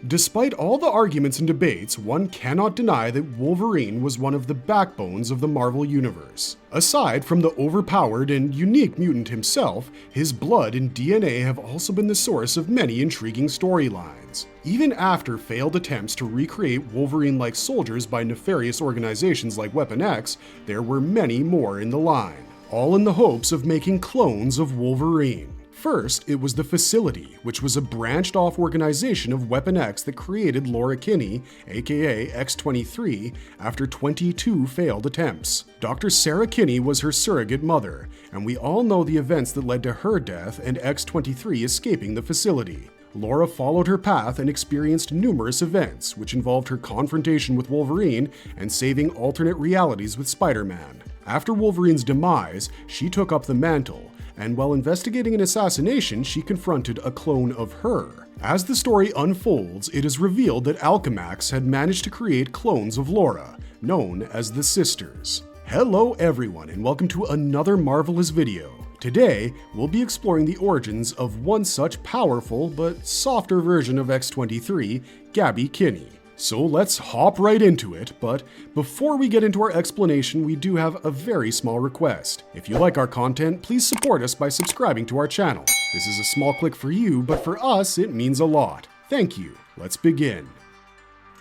Despite all the arguments and debates, one cannot deny that Wolverine was one of the backbones of the Marvel Universe. Aside from the overpowered and unique mutant himself, his blood and DNA have also been the source of many intriguing storylines. Even after failed attempts to recreate Wolverine-like soldiers by nefarious organizations like Weapon X, there were many more in the line, all in the hopes of making clones of Wolverine. First, it was the Facility, which was a branched-off organization of Weapon X that created Laura Kinney, aka X-23, after 22 failed attempts. Dr. Sarah Kinney was her surrogate mother, and we all know the events that led to her death and X-23 escaping the Facility. Laura followed her path and experienced numerous events, which involved her confrontation with Wolverine and saving alternate realities with Spider-Man. After Wolverine's demise, she took up the mantle, and while investigating an assassination, she confronted a clone of her. As the story unfolds, it is revealed that Alchemax had managed to create clones of Laura, known as the Sisters. Hello everyone, and welcome to another marvelous video. Today, we'll be exploring the origins of one such powerful but softer version of X-23, Gabby Kinney. So let's hop right into it, but before we get into our explanation, we do have a very small request. If you like our content, please support us by subscribing to our channel. This is a small click for you, but for us, it means a lot. Thank you. Let's begin.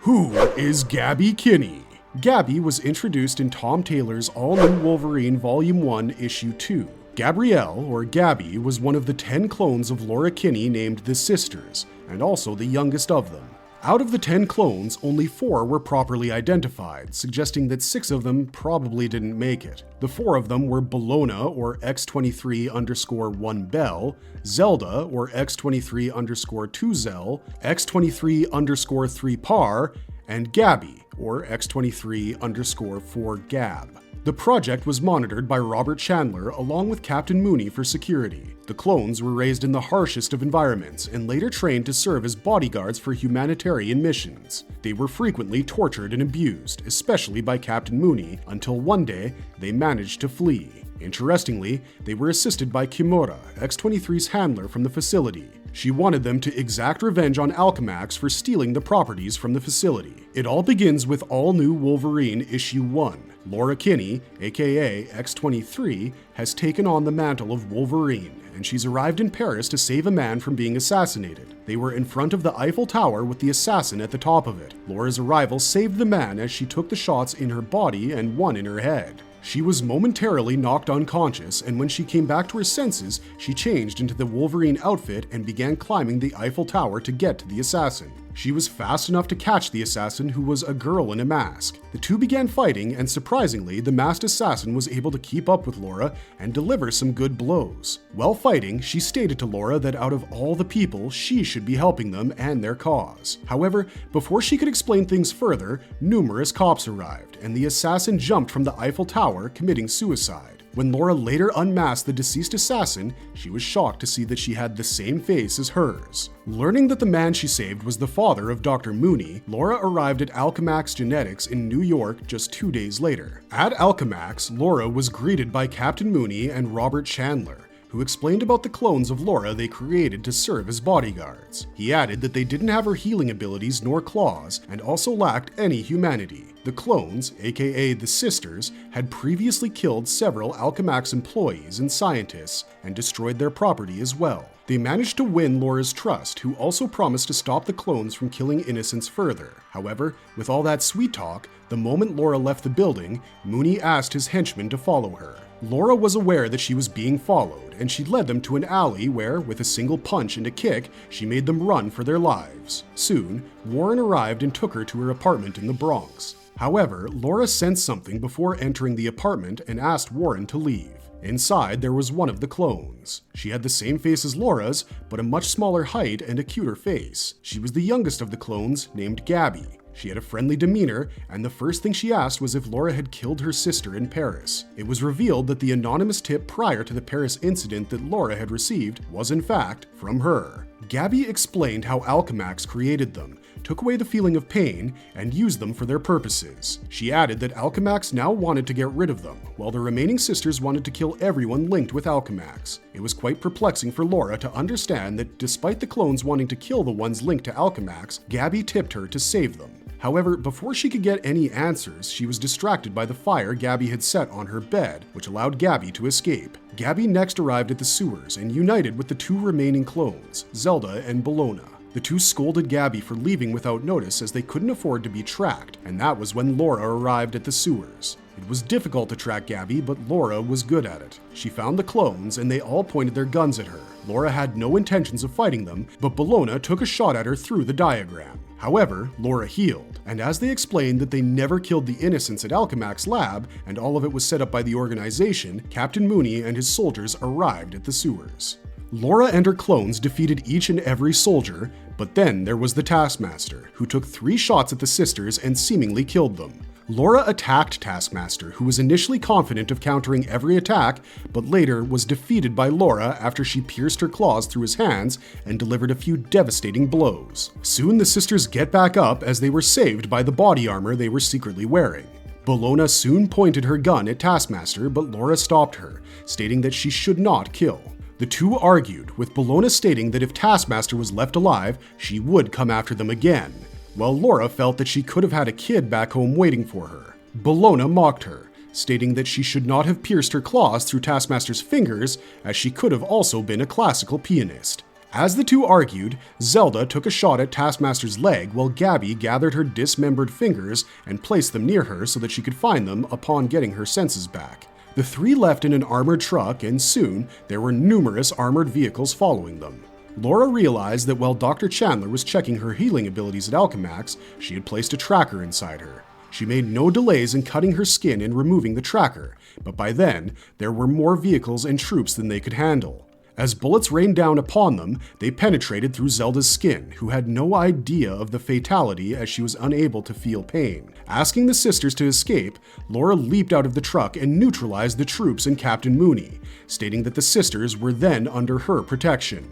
Who is Gabby Kinney? Gabby was introduced in Tom Taylor's all-new Wolverine Volume 1, Issue 2. Gabrielle, or Gabby, was one of the 10 clones of Laura Kinney named the Sisters, and also the youngest of them. Out of the 10 clones, only 4 were properly identified, suggesting that 6 of them probably didn't make it. The 4 of them were Bologna, or X23_1 Bell, Zelda, or X23_2 Zell, X23_3 Par, and Gabby, or X23_4 Gab. The project was monitored by Robert Chandler along with Captain Mooney for security. The clones were raised in the harshest of environments and later trained to serve as bodyguards for humanitarian missions. They were frequently tortured and abused, especially by Captain Mooney, until one day they managed to flee. Interestingly, they were assisted by Kimura, X-23's handler from the Facility. She wanted them to exact revenge on Alchemax for stealing the properties from the Facility. It all begins with all-new Wolverine Issue 1. Laura Kinney, aka X-23, has taken on the mantle of Wolverine, and she's arrived in Paris to save a man from being assassinated. They were in front of the Eiffel Tower with the assassin at the top of it. Laura's arrival saved the man as she took the shots in her body and one in her head. She was momentarily knocked unconscious, and when she came back to her senses, she changed into the Wolverine outfit and began climbing the Eiffel Tower to get to the assassin. She was fast enough to catch the assassin, who was a girl in a mask. The two began fighting, and surprisingly, the masked assassin was able to keep up with Laura and deliver some good blows. While fighting, she stated to Laura that out of all the people, she should be helping them and their cause. However, before she could explain things further, numerous cops arrived, and the assassin jumped from the Eiffel Tower, committing suicide. When Laura later unmasked the deceased assassin, she was shocked to see that she had the same face as hers. Learning that the man she saved was the father of Dr. Mooney, Laura arrived at Alchemax Genetics in New York just 2 days later. At Alchemax, Laura was greeted by Captain Mooney and Robert Chandler, who explained about the clones of Laura they created to serve as bodyguards. He added that they didn't have her healing abilities nor claws, and also lacked any humanity. The clones, aka the Sisters, had previously killed several Alchemax employees and scientists, and destroyed their property as well. They managed to win Laura's trust, who also promised to stop the clones from killing innocents further. However, with all that sweet talk, the moment Laura left the building, Mooney asked his henchmen to follow her. Laura was aware that she was being followed, and she led them to an alley where, with a single punch and a kick, she made them run for their lives. Soon, Warren arrived and took her to her apartment in the Bronx. However, Laura sensed something before entering the apartment and asked Warren to leave. Inside, there was one of the clones. She had the same face as Laura's, but a much smaller height and a cuter face. She was the youngest of the clones, named Gabby. She had a friendly demeanor, and the first thing she asked was if Laura had killed her sister in Paris. It was revealed that the anonymous tip prior to the Paris incident that Laura had received was in fact from her. Gabby explained how Alchemax created them, took away the feeling of pain, and used them for their purposes. She added that Alchemax now wanted to get rid of them, while the remaining sisters wanted to kill everyone linked with Alchemax. It was quite perplexing for Laura to understand that despite the clones wanting to kill the ones linked to Alchemax, Gabby tipped her to save them. However, before she could get any answers, she was distracted by the fire Gabby had set on her bed, which allowed Gabby to escape. Gabby next arrived at the sewers and united with the two remaining clones, Zelda and Bologna. The two scolded Gabby for leaving without notice as they couldn't afford to be tracked, and that was when Laura arrived at the sewers. It was difficult to track Gabby, but Laura was good at it. She found the clones and they all pointed their guns at her. Laura had no intentions of fighting them, but Bologna took a shot at her through the diagram. However, Laura healed, and as they explained that they never killed the innocents at Alchemax lab, and all of it was set up by the organization, Captain Mooney and his soldiers arrived at the sewers. Laura and her clones defeated each and every soldier, but then there was the Taskmaster, who took 3 shots at the sisters and seemingly killed them. Laura attacked Taskmaster, who was initially confident of countering every attack, but later was defeated by Laura after she pierced her claws through his hands and delivered a few devastating blows. Soon the sisters get back up as they were saved by the body armor they were secretly wearing. Bologna soon pointed her gun at Taskmaster, but Laura stopped her, stating that she should not kill. The two argued, with Bologna stating that if Taskmaster was left alive, she would come after them again, while Laura felt that she could have had a kid back home waiting for her. Bologna mocked her, stating that she should not have pierced her claws through Taskmaster's fingers, as she could have also been a classical pianist. As the two argued, Zelda took a shot at Taskmaster's leg while Gabby gathered her dismembered fingers and placed them near her so that she could find them upon getting her senses back. The 3 left in an armored truck, and soon there were numerous armored vehicles following them. Laura realized that while Dr. Chandler was checking her healing abilities at Alchemax, she had placed a tracker inside her. She made no delays in cutting her skin and removing the tracker, but by then, there were more vehicles and troops than they could handle. As bullets rained down upon them, they penetrated through Zelda's skin, who had no idea of the fatality as she was unable to feel pain. Asking the sisters to escape, Laura leaped out of the truck and neutralized the troops and Captain Mooney, stating that the sisters were then under her protection.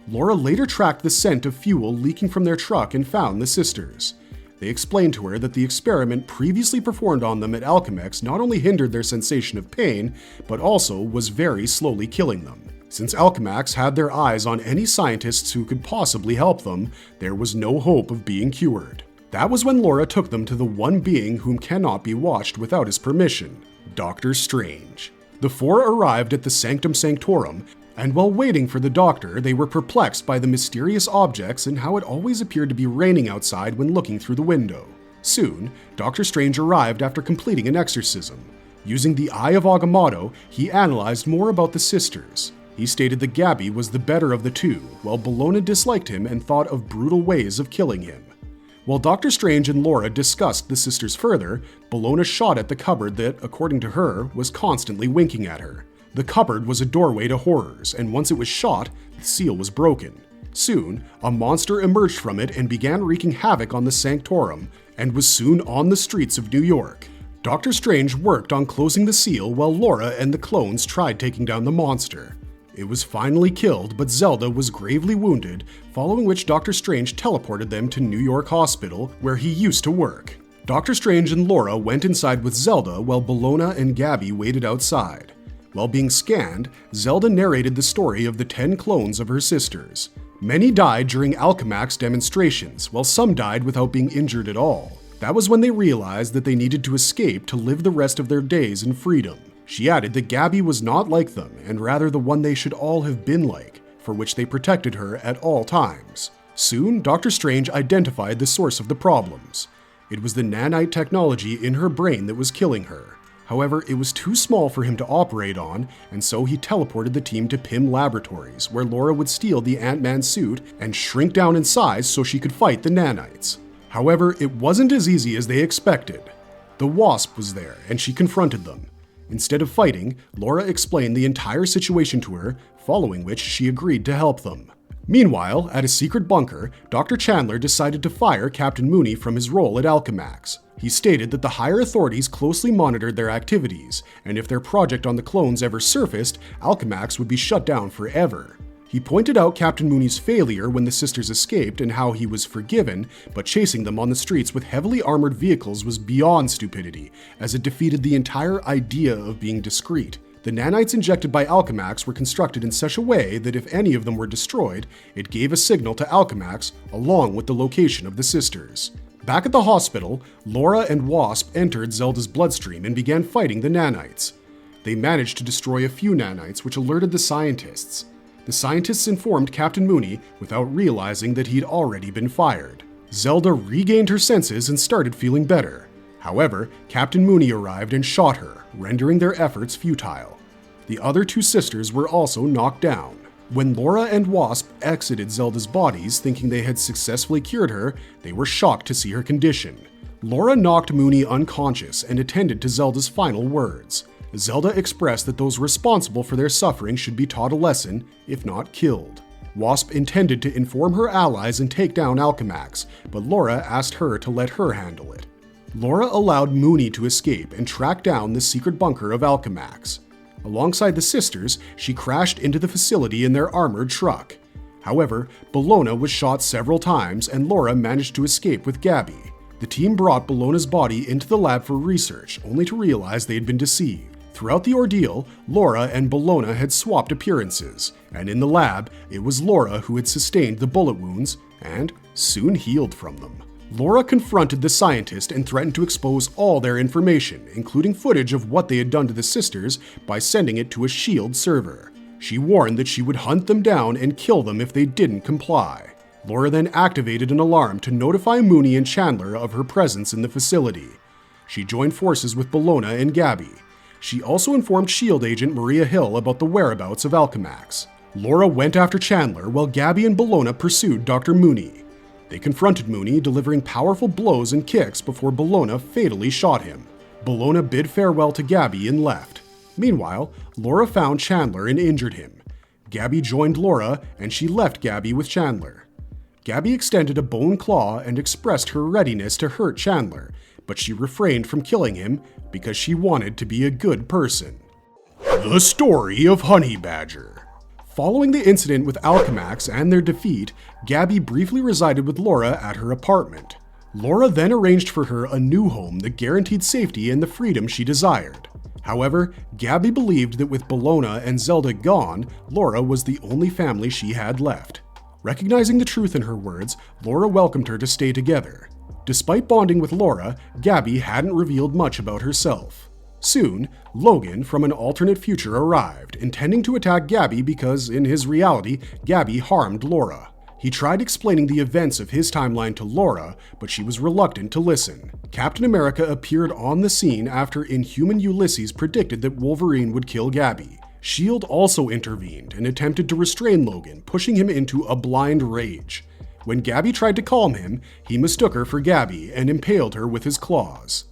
Laura later tracked the scent of fuel leaking from their truck and found the sisters. They explained to her that the experiment previously performed on them at Alchemax not only hindered their sensation of pain, but also was very slowly killing them. Since Alchemax had their eyes on any scientists who could possibly help them, there was no hope of being cured. That was when Laura took them to the one being whom cannot be watched without his permission, Doctor Strange. The 4 arrived at the Sanctum Sanctorum, and while waiting for the doctor, they were perplexed by the mysterious objects and how it always appeared to be raining outside when looking through the window. Soon, Doctor Strange arrived after completing an exorcism. Using the Eye of Agamotto, he analyzed more about the sisters. He stated that Gabby was the better of the two, while Bologna disliked him and thought of brutal ways of killing him. While Doctor Strange and Laura discussed the sisters further, Bologna shot at the cupboard that, according to her, was constantly winking at her. The cupboard was a doorway to horrors, and once it was shot, the seal was broken. Soon, a monster emerged from it and began wreaking havoc on the Sanctorum, and was soon on the streets of New York. Doctor Strange worked on closing the seal while Laura and the clones tried taking down the monster. It was finally killed, but Zelda was gravely wounded, following which Doctor Strange teleported them to New York Hospital, where he used to work. Doctor Strange and Laura went inside with Zelda while Bologna and Gabby waited outside. While being scanned, Zelda narrated the story of the 10 clones of her sisters. Many died during Alchemax demonstrations, while some died without being injured at all. That was when they realized that they needed to escape to live the rest of their days in freedom. She added that Gabby was not like them, and rather the one they should all have been like, for which they protected her at all times. Soon, Doctor Strange identified the source of the problems. It was the nanite technology in her brain that was killing her. However, it was too small for him to operate on, and so he teleported the team to Pym Laboratories, where Laura would steal the Ant-Man suit and shrink down in size so she could fight the nanites. However, it wasn't as easy as they expected. The Wasp was there, and she confronted them. Instead of fighting, Laura explained the entire situation to her, following which she agreed to help them. Meanwhile, at a secret bunker, Dr. Chandler decided to fire Captain Mooney from his role at Alchemax. He stated that the higher authorities closely monitored their activities, and if their project on the clones ever surfaced, Alchemax would be shut down forever. He pointed out Captain Mooney's failure when the sisters escaped and how he was forgiven, but chasing them on the streets with heavily armored vehicles was beyond stupidity, as it defeated the entire idea of being discreet. The nanites injected by Alchemax were constructed in such a way that if any of them were destroyed, it gave a signal to Alchemax along with the location of the sisters. Back at the hospital, Laura and Wasp entered Zelda's bloodstream and began fighting the nanites. They managed to destroy a few nanites, which alerted the scientists. The scientists informed Captain Mooney without realizing that he'd already been fired. Zelda regained her senses and started feeling better. However, Captain Mooney arrived and shot her, rendering their efforts futile. The other two sisters were also knocked down. When Laura and Wasp exited Zelda's bodies thinking they had successfully cured her, they were shocked to see her condition. Laura knocked Mooney unconscious and attended to Zelda's final words. Zelda expressed that those responsible for their suffering should be taught a lesson, if not killed. Wasp intended to inform her allies and take down Alchemax, but Laura asked her to let her handle it. Laura allowed Mooney to escape and track down the secret bunker of Alchemax. Alongside the sisters, she crashed into the facility in their armored truck. However, Bellona was shot several times and Laura managed to escape with Gabby. The team brought Bellona's body into the lab for research, only to realize they had been deceived. Throughout the ordeal, Laura and Bellona had swapped appearances, and in the lab, it was Laura who had sustained the bullet wounds and soon healed from them. Laura confronted the scientist and threatened to expose all their information, including footage of what they had done to the sisters, by sending it to a S.H.I.E.L.D. server. She warned that she would hunt them down and kill them if they didn't comply. Laura then activated an alarm to notify Mooney and Chandler of her presence in the facility. She joined forces with Bellona and Gabby. She also informed S.H.I.E.L.D. agent Maria Hill about the whereabouts of Alchemax. Laura went after Chandler while Gabby and Bellona pursued Dr. Mooney. They confronted Mooney, delivering powerful blows and kicks before Bellona fatally shot him. Bellona bid farewell to Gabby and left. Meanwhile, Laura found Chandler and injured him. Gabby joined Laura and she left Gabby with Chandler. Gabby extended a bone claw and expressed her readiness to hurt Chandler, but she refrained from killing him because she wanted to be a good person. The story of Honey Badger. Following the incident with Alchemax and their defeat, Gabby briefly resided with Laura at her apartment. Laura then arranged for her a new home that guaranteed safety and the freedom she desired. However, Gabby believed that with Bellona and Zelda gone, Laura was the only family she had left. Recognizing the truth in her words, Laura welcomed her to stay together. Despite bonding with Laura, Gabby hadn't revealed much about herself. Soon, Logan from an alternate future arrived, intending to attack Gabby because, in his reality, Gabby harmed Laura. He tried explaining the events of his timeline to Laura, but she was reluctant to listen. Captain America appeared on the scene after Inhuman Ulysses predicted that Wolverine would kill Gabby. S.H.I.E.L.D. also intervened and attempted to restrain Logan, pushing him into a blind rage. When Gabby tried to calm him, he mistook her for Gabby and impaled her with his claws.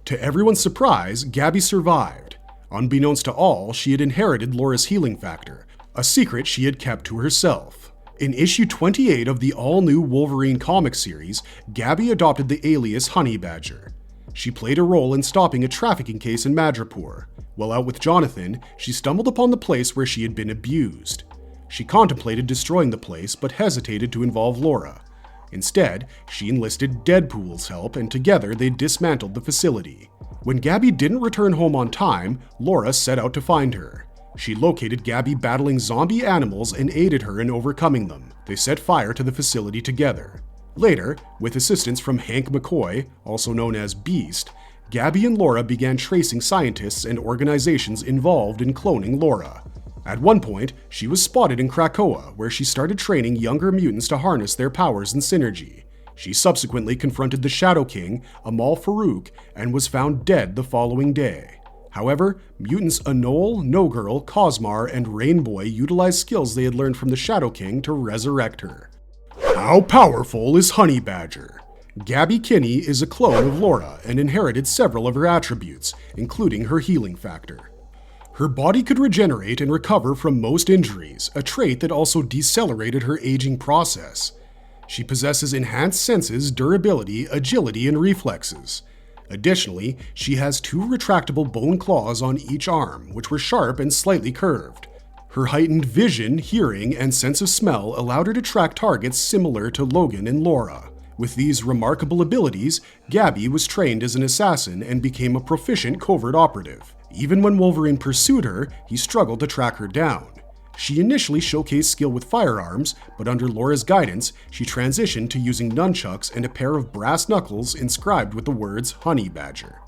To everyone's surprise, Gabby survived. Unbeknownst to all, she had inherited Laura's healing factor, a secret she had kept to herself. In issue 28 of the all-new Wolverine comic series, Gabby adopted the alias Honey Badger. She played a role in stopping a trafficking case in Madripoor. While out with Jonathan, she stumbled upon the place where she had been abused. She contemplated destroying the place, but hesitated to involve Laura. Instead, she enlisted Deadpool's help, and together they dismantled the facility. When Gabby didn't return home on time, Laura set out to find her. She located Gabby battling zombie animals and aided her in overcoming them. They set fire to the facility together. Later, with assistance from Hank McCoy, also known as Beast, Gabby and Laura began tracing scientists and organizations involved in cloning Laura. At one point, she was spotted in Krakoa, where she started training younger mutants to harness their powers and synergy. She subsequently confronted the Shadow King, Amal Farouk, and was found dead the following day. However, mutants Anole, No-Girl, Cosmar, and Rainboy utilized skills they had learned from the Shadow King to resurrect her. How powerful is Honey Badger? Gabby Kinney is a clone of Laura and inherited several of her attributes, including her healing factor. Her body could regenerate and recover from most injuries, a trait that also decelerated her aging process. She possesses enhanced senses, durability, agility, and reflexes. Additionally, she has 2 retractable bone claws on each arm, which were sharp and slightly curved. Her heightened vision, hearing, and sense of smell allowed her to track targets similar to Logan and Laura. With these remarkable abilities, Gabby was trained as an assassin and became a proficient covert operative. Even when Wolverine pursued her, he struggled to track her down. She initially showcased skill with firearms, but under Laura's guidance, she transitioned to using nunchucks and a pair of brass knuckles inscribed with the words Honey Badger.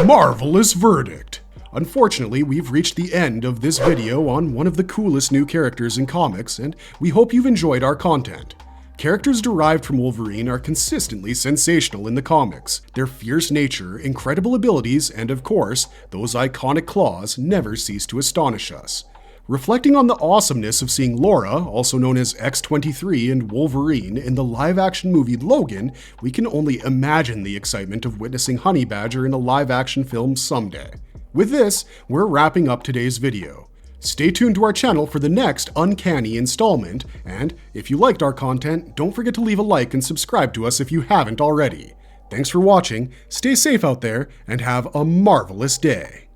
Marvelous verdict! Unfortunately, we've reached the end of this video on one of the coolest new characters in comics, and we hope you've enjoyed our content. Characters derived from Wolverine are consistently sensational in the comics. Their fierce nature, incredible abilities, and of course, those iconic claws never cease to astonish us. Reflecting on the awesomeness of seeing Laura, also known as X-23 and Wolverine, in the live-action movie Logan, we can only imagine the excitement of witnessing Honey Badger in a live-action film someday. With this, we're wrapping up today's video. Stay tuned to our channel for the next Uncanny installment, and if you liked our content, don't forget to leave a like and subscribe to us if you haven't already. Thanks for watching, stay safe out there, and have a marvelous day.